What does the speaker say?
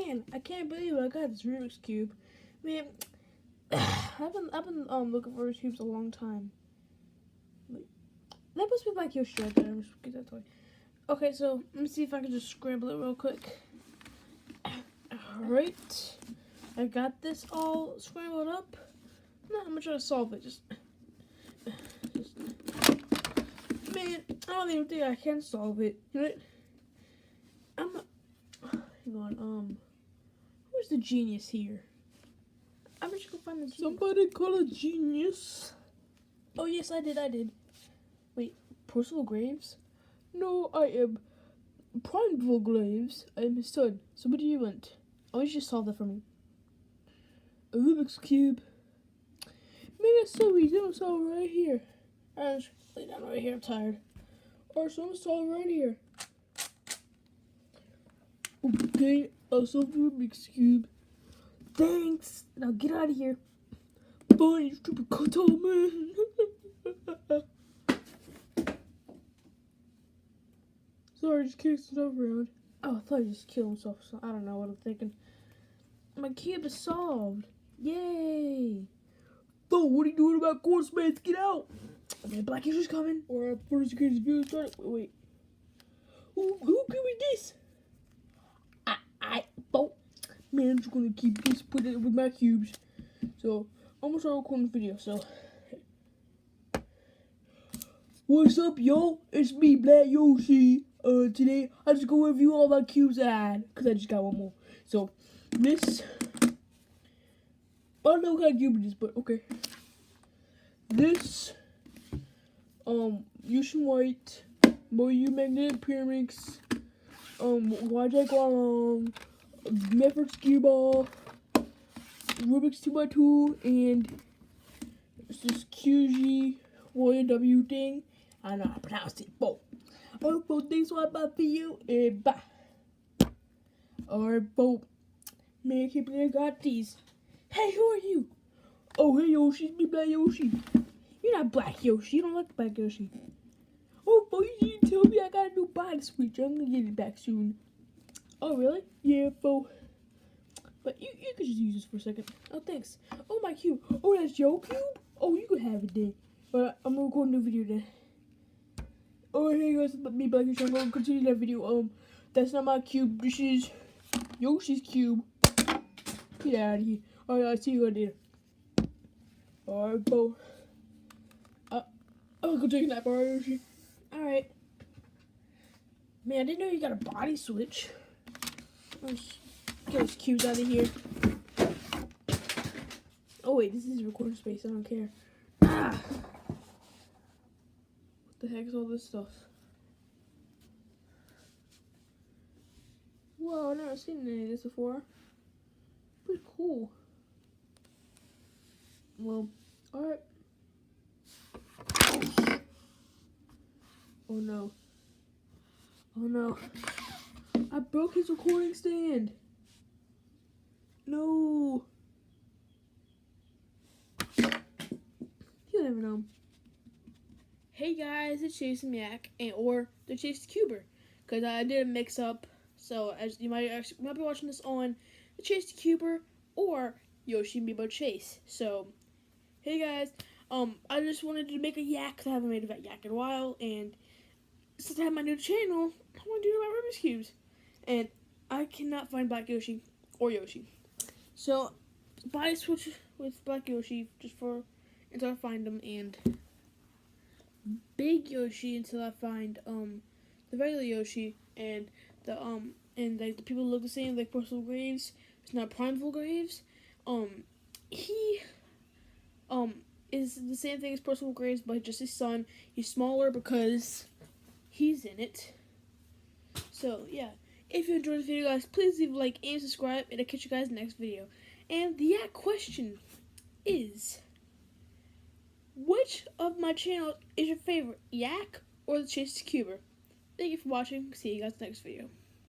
man, I can't believe I got this Rubik's Cube. Man, I've been looking for these cubes a long time. Wait, that must be like Yoshi right there. Let's get that toy. Okay, so let me see if I can just scramble it real quick. Alright. I got this all scrambled up. Now I'm gonna try to solve it. Man, I don't even think I can solve it. Right? Hang on, who's the genius here? I'm just gonna find the genius. Somebody call a genius. Oh yes, I did. Wait, Percival Graves? No, I am Primeval Graves. I am his son. So what do you want? I want you to solve that for me. A Rubik's Cube. Man, it's so easy. I'm solve it right here. I'll just lay down right here. I'm tired. Alright, so I'm gonna solve it right here. Okay, I'll solve the Rubik's Cube. Thanks. Now get out of here. Bye, you stupid cutter, man. Sorry, just kicked stuff around. Oh, I thought he just killed himself. So I don't know what I'm thinking. My cube is solved. Yay. So, what are you doing about Cold Space? Get out. Okay, Black Yoshi's coming. Or first greatest view started. Wait. Who could be this? Man, I'm just gonna keep this, put it with my cubes. So, I'm gonna start recording the video, so. What's up, y'all? It's me, Black Yoshi. Today, I just go review all my cubes I had, because I just got one more. So, this, I don't know what kind of cube it is, but okay. This, Yoshi White, Moyu Magnetic Pyramix, YAC-TCC, Meffert's Cue Ball, Rubik's 2x2, and it's this QG YW thing. I don't know how to pronounce it. Bo. Alright, well, thanks for my video, and bye. Alright, Bo. Man, I can't believe I got these. Hey, who are you? Oh, hey, Yoshi, it's me, Black Yoshi. You're not Black Yoshi. You don't look Black Yoshi. Oh, Bo, you didn't tell me I got a new body switch. I'm gonna get it back soon. Oh, really? Yeah, Bo. But you could just use this for a second. Oh, thanks. Oh, my cube. Oh, that's your cube? Oh, you could have it then. But I'm gonna record a new video then. Oh, hey guys, it's me, Black Yoshi. I'm gonna continue that video. That's not my cube. This is Yoshi's cube. Get out of here. Alright, I'll see you later. Alright, Bo. I'm gonna go take a nap, alright, Yoshi? Alright. Man, I didn't know you got a body switch. Let's get those cubes out of here. Oh wait, this is recording space. I don't care. Ah! What the heck is all this stuff? Whoa, I've never seen any of this before. Pretty cool. Well, alright. Oh no. Oh no. I broke his recording stand. No. You'll never know. Hey guys, it's Jason Yak, or the Chase Cuber, because I did a mix up. So as you might be watching this on the Chase Cuber or Yoshi Amiibo Chase. So hey guys, I just wanted to make a yak because I haven't made a yak in a while, and since I have my new channel, I want to do my Rubik's Cubes. And I cannot find Black Yoshi or Yoshi. So, body switch with Black Yoshi just for until I find them, and Big Yoshi until I find the regular Yoshi, and the people look the same like Percival Graves. It's not Primeval Graves. He is the same thing as Percival Graves, but just his son. He's smaller because he's in it. So yeah, if you enjoyed this video, guys, please leave a like and subscribe, and I'll catch you guys in the next video. And the yak question is, which of my channels is your favorite, Yak or the Chase Cuber? Thank you for watching. See you guys next video.